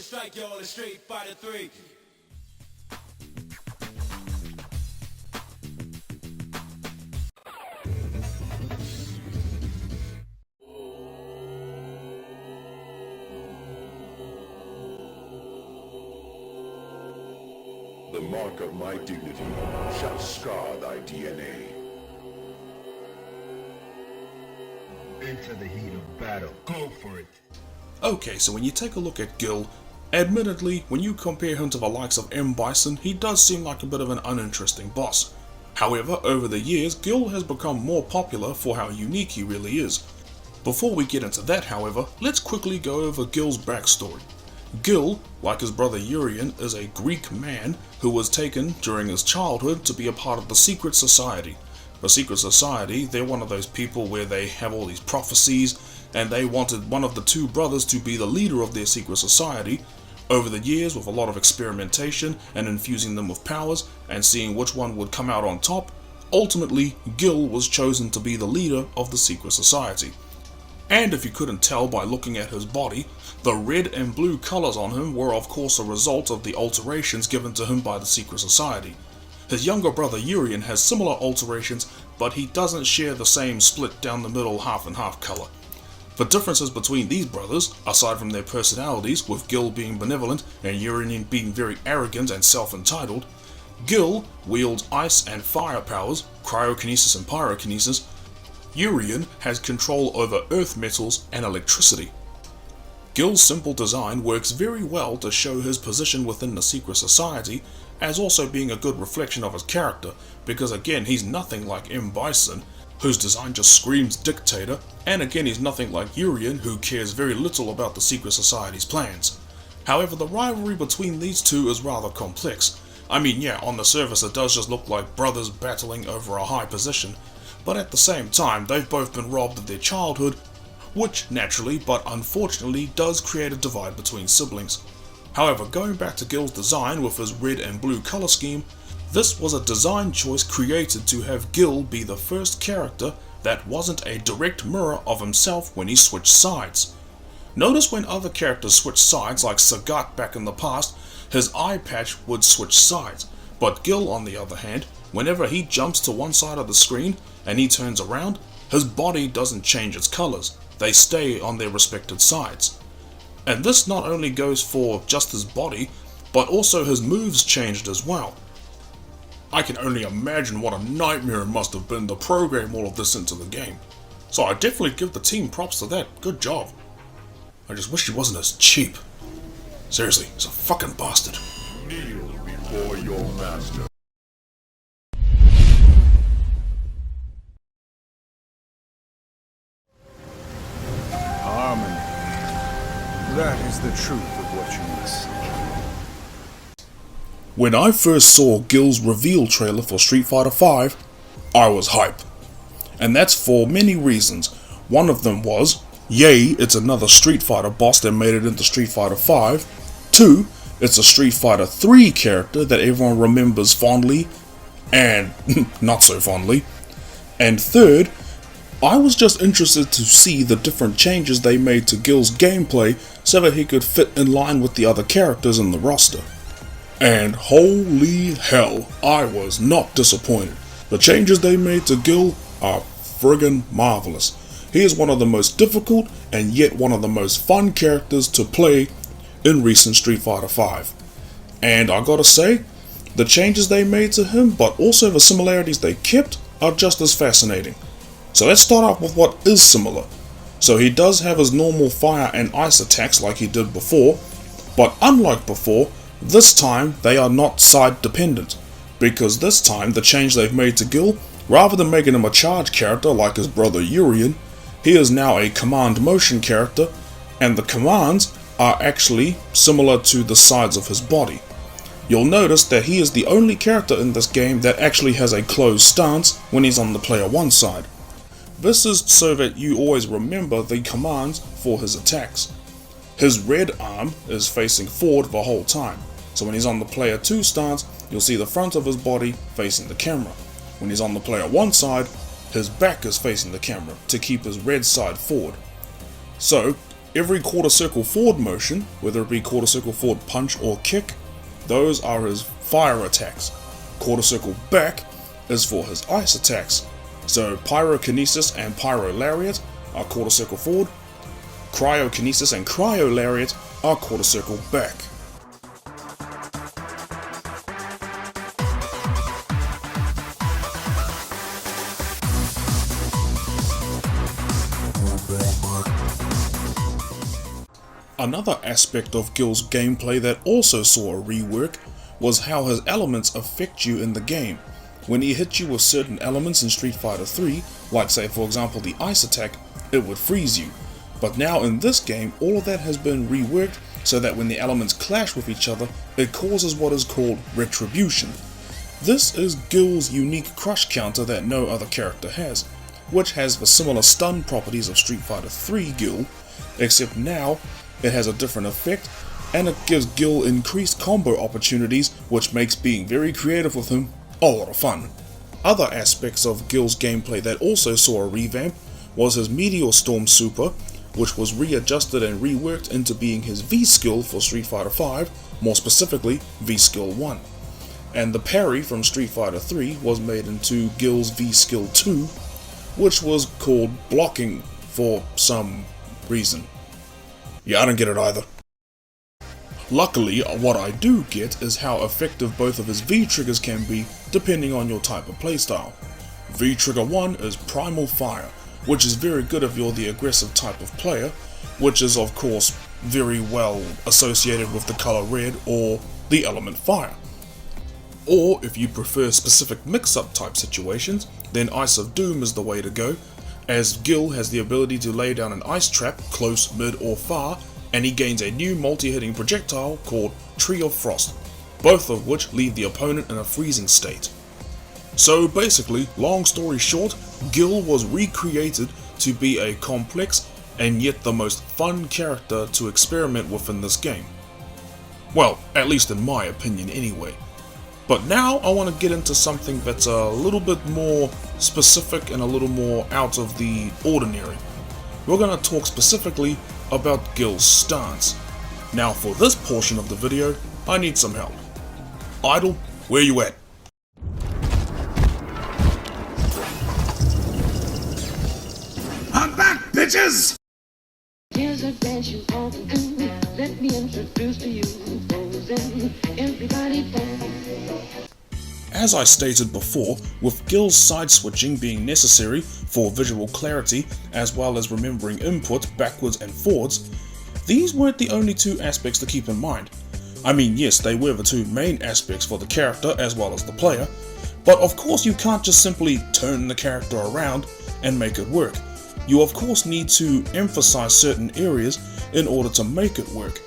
strike y'all in Street Fighter 3. The mark of my dignity shall scar thy DNA. Into the heat of battle. Go for it. Okay, so when you take a look at GILL, admittedly, when you compare him to the likes of M. Bison, he does seem like a bit of an uninteresting boss. However, over the years, GILL has become more popular for how unique he really is. Before we get into that, however, let's quickly go over GILL's backstory. GILL, like his brother Urien, is a Greek man who was taken during his childhood to be a part of the secret society. The secret society, they're one of those people where they have all these prophecies, and they wanted one of the two brothers to be the leader of their secret society. Over the years, with a lot of experimentation and infusing them with powers and seeing which one would come out on top, ultimately GILL was chosen to be the leader of the secret society. And if you couldn't tell by looking at his body, the red and blue colors on him were of course a result of the alterations given to him by the secret society. His younger brother Urien has similar alterations, but he doesn't share the same split down the middle half and half color. The differences between these brothers, aside from their personalities, with GILL being benevolent and Urien being very arrogant and self-entitled, GILL wields ice and fire powers, cryokinesis and pyrokinesis. Urien has control over earth metals and electricity. GILL's simple design works very well to show his position within the secret society, as also being a good reflection of his character, because again he's nothing like M. Bison, whose design just screams dictator, and again he's nothing like Urien, who cares very little about the secret society's plans. However, the rivalry between these two is rather complex. I mean, yeah, on the surface it does just look like brothers battling over a high position, but at the same time they've both been robbed of their childhood, which naturally but unfortunately does create a divide between siblings. However, going back to GILL's design with his red and blue color scheme, this was a design choice created to have GILL be the first character that wasn't a direct mirror of himself when he switched sides. Notice when other characters switch sides, like Sagat back in the past, his eye patch would switch sides, but GILL on the other hand, whenever he jumps to one side of the screen and he turns around, his body doesn't change its colors, they stay on their respective sides. And this not only goes for just his body, but also his moves changed as well. I can only imagine what a nightmare it must have been to program all of this into the game. So I definitely give the team props to that, good job. I just wish he wasn't as cheap. Seriously, he's a fucking bastard. Kneel before your master. Harmony. That is the truth of what you must seek. When I first saw GILL's reveal trailer for Street Fighter V, I was hype. And that's for many reasons. One of them was, yay, it's another Street Fighter boss that made it into Street Fighter V. 2, it's a Street Fighter 3 character that everyone remembers fondly, and not so fondly. And third, I was just interested to see the different changes they made to GILL's gameplay so that he could fit in line with the other characters in the roster. And holy hell, I was not disappointed. The changes they made to GILL are friggin' marvelous. He is one of the most difficult and yet one of the most fun characters to play in recent Street Fighter V. And I gotta say, the changes they made to him, but also the similarities they kept, are just as fascinating. So let's start off with what is similar. So he does have his normal fire and ice attacks like he did before, but unlike before, this time they are not side dependent, because this time the change they've made to GILL, rather than making him a charge character like his brother Urien, he is now a command motion character, and the commands are actually similar to the sides of his body. You'll notice that he is the only character in this game that actually has a closed stance when he's on the player 1 side. This is so that you always remember the commands for his attacks. His red arm is facing forward the whole time, so when he's on the player 2 stance, you'll see the front of his body facing the camera. When he's on the player 1 side, his back is facing the camera to keep his red side forward. So, Every quarter circle forward motion, whether it be quarter circle forward punch or kick, those are his fire attacks. Quarter circle back is for his ice attacks. So pyrokinesis and pyro lariat are quarter circle forward. Cryokinesis and cryo lariat are quarter circle back. Another aspect of GILL's gameplay that also saw a rework was how his elements affect you in the game. When he hit you with certain elements in Street Fighter 3, like say for example the ice attack, it would freeze you. But now in this game, all of that has been reworked so that when the elements clash with each other, it causes what is called retribution. This is GILL's unique crush counter that no other character has, which has the similar stun properties of Street Fighter 3 GILL, except now it has a different effect, and it gives GILL increased combo opportunities, which makes being very creative with him a lot of fun. Other aspects of GILL's gameplay that also saw a revamp was his Meteor Storm Super, which was readjusted and reworked into being his V-Skill for Street Fighter V, more specifically V-Skill 1. And the parry from Street Fighter 3 was made into GILL's V-Skill 2, which was called blocking for some reason. Yeah, I don't get it either. Luckily, what I do get is how effective both of his V-triggers can be depending on your type of playstyle. V-trigger 1 is Primal Fire, which is very good if you're the aggressive type of player, which is of course very well associated with the color red or the element fire. Or if you prefer specific mix-up type situations, then Ice of Doom is the way to go, as GILL has the ability to lay down an ice trap close, mid or far, and he gains a new multi-hitting projectile called Tree of Frost, both of which leave the opponent in a freezing state. So basically, long story short, GILL was recreated to be a complex and yet the most fun character to experiment with in this game. Well, at least in my opinion anyway. But now I want to get into something that's a little bit more specific and a little more out of the ordinary. We're going to talk specifically about GILL's stance. Now for this portion of the video, I need some help. Idol, where you at? I'm back, bitches! Here's a dance you all can do. Let me introduce to you Frozen. Everybody dance. As I stated before, with GILL's side switching being necessary for visual clarity as well as remembering input backwards and forwards, these weren't the only two aspects to keep in mind. I mean, yes, they were the two main aspects for the character as well as the player, but of course you can't just simply turn the character around and make it work. You of course need to emphasize certain areas in order to make it work.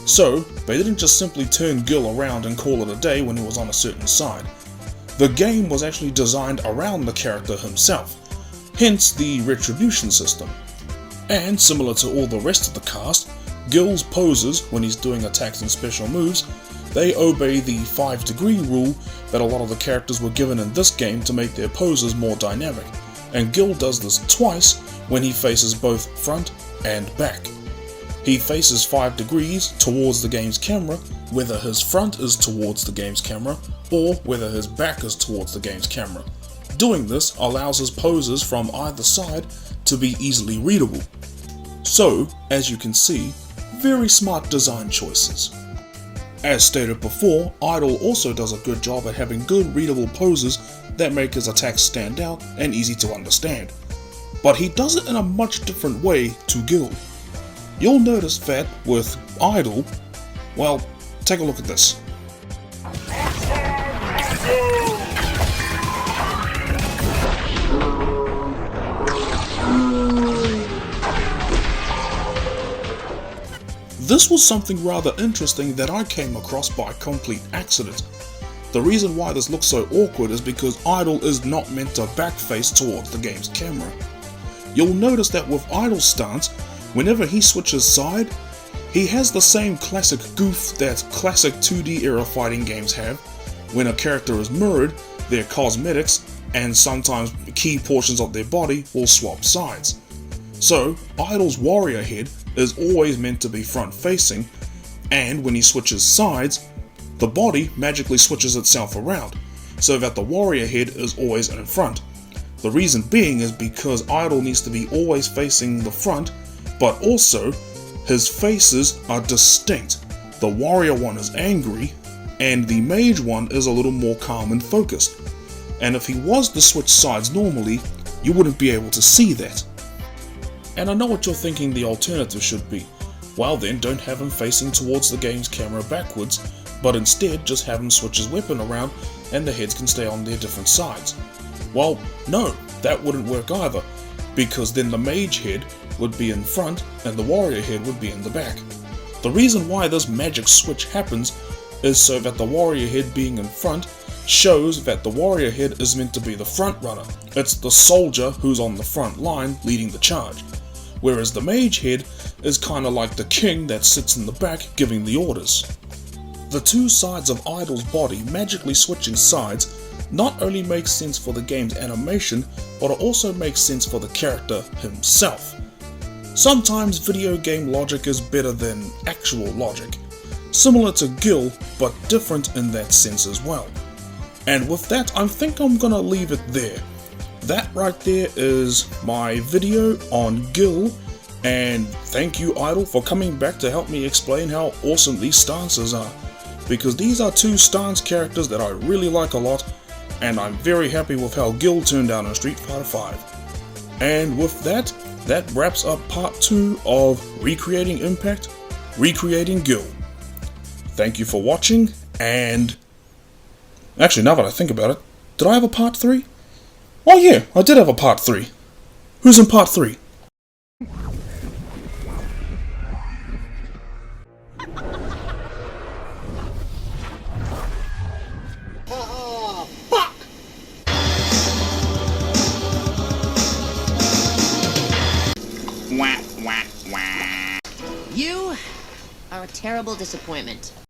So, they didn't just simply turn GILL around and call it a day when he was on a certain side. The game was actually designed around the character himself, hence the retribution system. And similar to all the rest of the cast, GILL's poses when he's doing attacks and special moves, they obey the 5-degree rule that a lot of the characters were given in this game to make their poses more dynamic, and GILL does this twice when he faces both front and back. He faces 5 degrees towards the game's camera, whether his front is towards the game's camera or whether his back is towards the game's camera. Doing this allows his poses from either side to be easily readable. So, as you can see, very smart design choices. As stated before, Idol also does a good job at having good readable poses that make his attacks stand out and easy to understand. But he does it in a much different way to GILL. You'll notice that with Idol, well, take a look at this. This was something rather interesting that I came across by complete accident. The reason why this looks so awkward is because Idol is not meant to backface towards the game's camera. You'll notice that with Idol's stance, whenever he switches side, he has the same classic goof that classic 2D era fighting games have. When a character is mirrored, their cosmetics and sometimes key portions of their body will swap sides. So, Idol's warrior head is always meant to be front facing, and when he switches sides, the body magically switches itself around, so that the warrior head is always in front. The reason being is because Idol needs to be always facing the front, but also his faces are distinct. The warrior one is angry, and the mage one is a little more calm and focused. And if he was to switch sides normally, you wouldn't be able to see that. And I know what you're thinking the alternative should be. Well then, don't have him facing towards the game's camera backwards, but instead just have him switch his weapon around and the heads can stay on their different sides. Well, no, that wouldn't work either, because then the mage head would be in front and the warrior head would be in the back. The reason why this magic switch happens is so that the warrior head being in front shows that the warrior head is meant to be the front runner. It's the soldier who's on the front line leading the charge, whereas the mage head is kinda like the king that sits in the back giving the orders. The two sides of Idol's body magically switching sides not only makes sense for the game's animation, but it also makes sense for the character himself. Sometimes video game logic is better than actual logic, similar to GILL, but different in that sense as well. And with that, I think I'm gonna leave it there. That right there is my video on GILL, and thank you Idol for coming back to help me explain how awesome these stances are, because these are two stance characters that I really like a lot, and I'm very happy with how GILL turned out in Street Fighter V. And with that, that wraps up part 2 of Recreating Impact, Recreating GILL. Thank you for watching, and actually, now that I think about it, did I have a part 3? Oh yeah, I did have a part 3. Who's in part 3? You are a terrible disappointment.